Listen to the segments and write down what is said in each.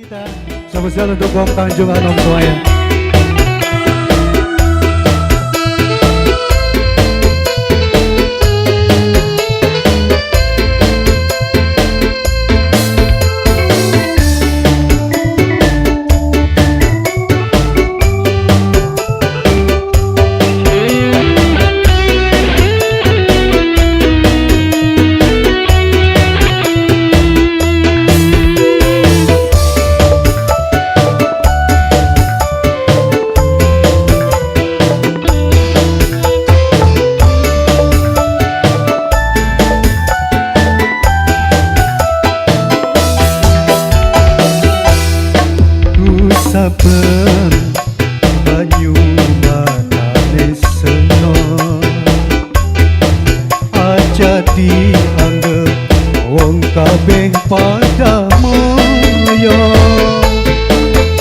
Kita spesial untuk Gong Tanjung Anom semuanya. Saben banyu matane seno aja dianggep wong kabeh pada moyo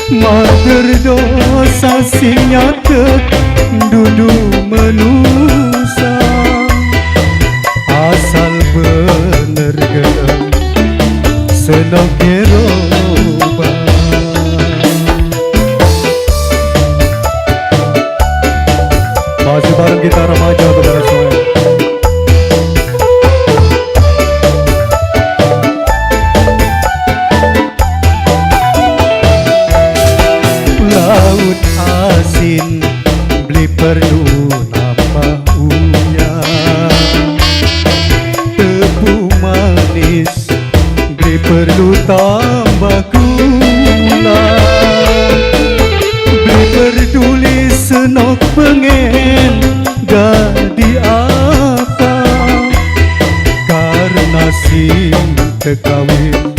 mager dosa sing nyatet dudu menusa asal bener gelem seno kero masih bareng kita remaja kepada semua. Laut asin beli perlu nambah uyah, tebu manis beli perlu tambah gula, beli peduli senok pengen jadi apa karena sing terkawin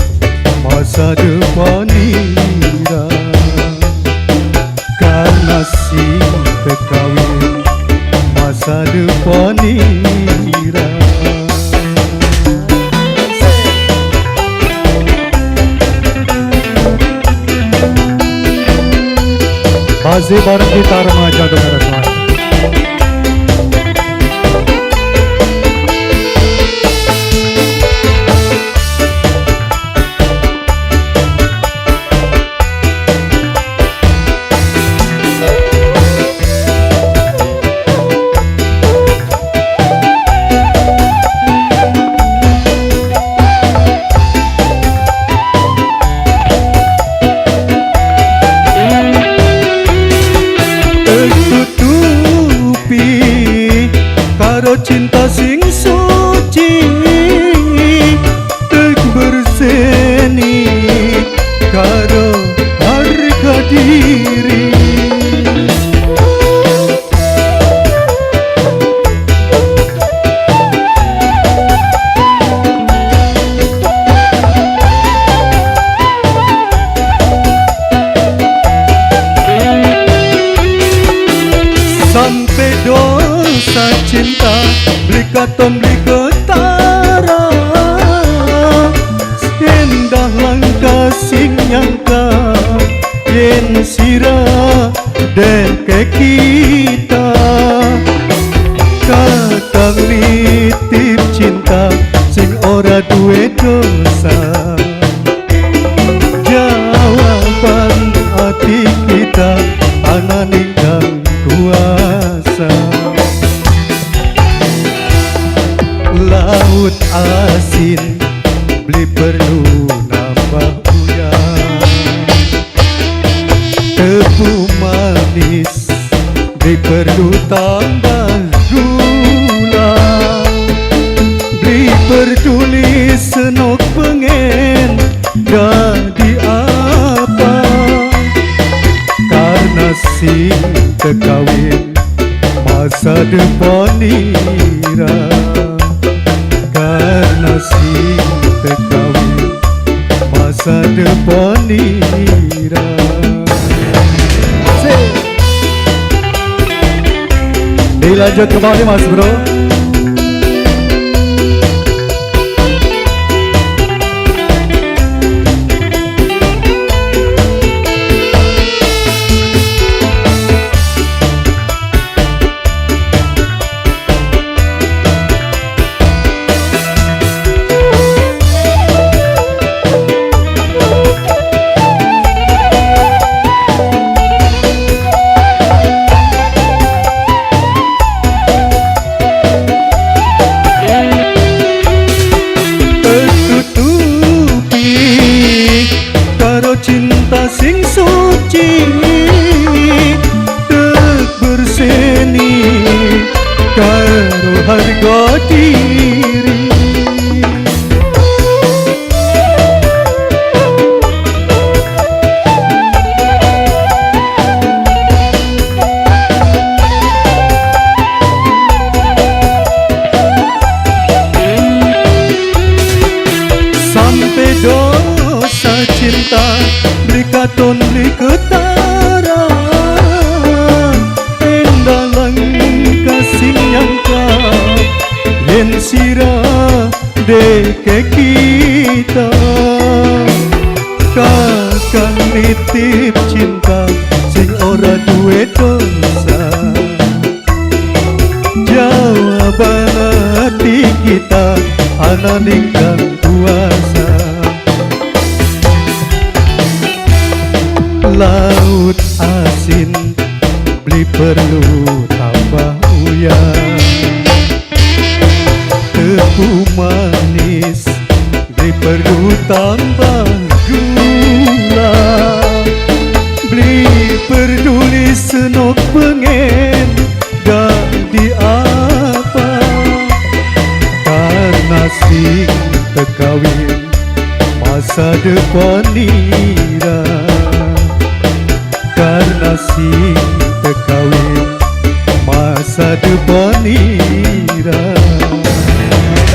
masa depan ira karena sing terkawin masa depan ira. Masih bareng kita remaja dengan semua. Karo cinta sing suci tek berseni karo harga diri sampai dosa cinta beli katon beli ketara sendah langkah sing nyangka yen sira deke kita kadang nitip cinta sing ora duwe dosa jawaban hati kita ana ning kuasa laut asin beli perlu nambah uyah tebu manis beli perlu tambah gula beli peduli senok pengen jadi apa karena sing terkawin masa depan ira karena sing terkawin masa depan ira. Dilanjut kembali mas bro. cinta sing suci tek berseni karo harga diri. Sampai dosa cinta berikaton di ketara endalang kasih nyangka yen sirah deke kita kakang nitip cinta sing ora duwe dosa. Jawaban hati kita ana ningkang kuasa. Laut asin beli perlu tambah uyah, tepung manis beli perlu tambah gula, beli peduli senok pengen jadi apa karena sing terkawin masa depan nira. Karena sing terkawin masa depan nira.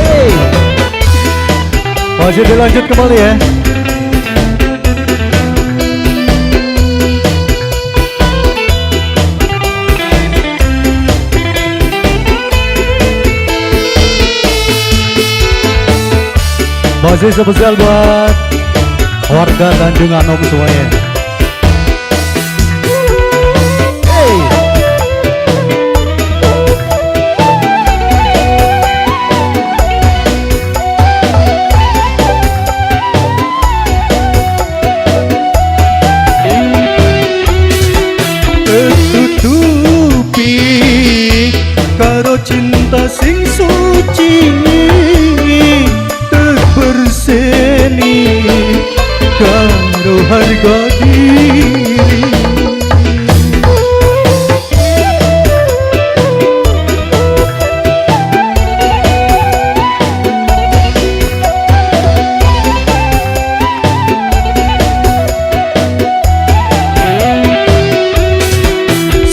Hey, masih dilanjut kembali ya. Masih spesial buat warga Tanjung Anom semuanya. Tutupi karo cinta sing suci tek berseni karo harga diri.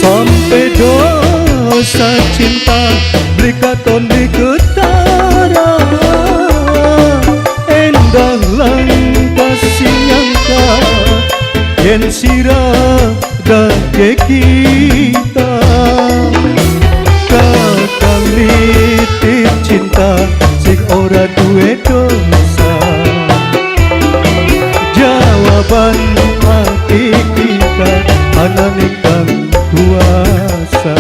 Sampai dosa cinta berikaton di ketara endah lang kasih nyangka yen sirah dake kita kakang nitip cinta sing ora duwe dosa. Jawaban hati kita ana ningkang kuasa.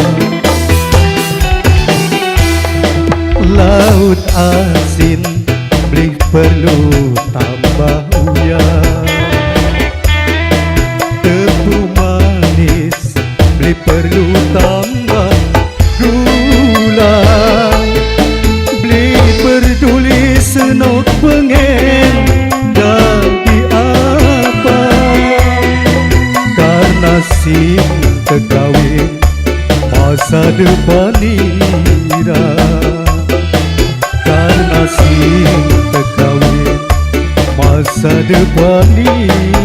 Laut asin beli perlu tambah uyah, tepung manis beli perlu tambah gula, beli peduli senok pengen jadi apa karena sing terkawin masa depan nira. Karena sing terkawin masa depan nira.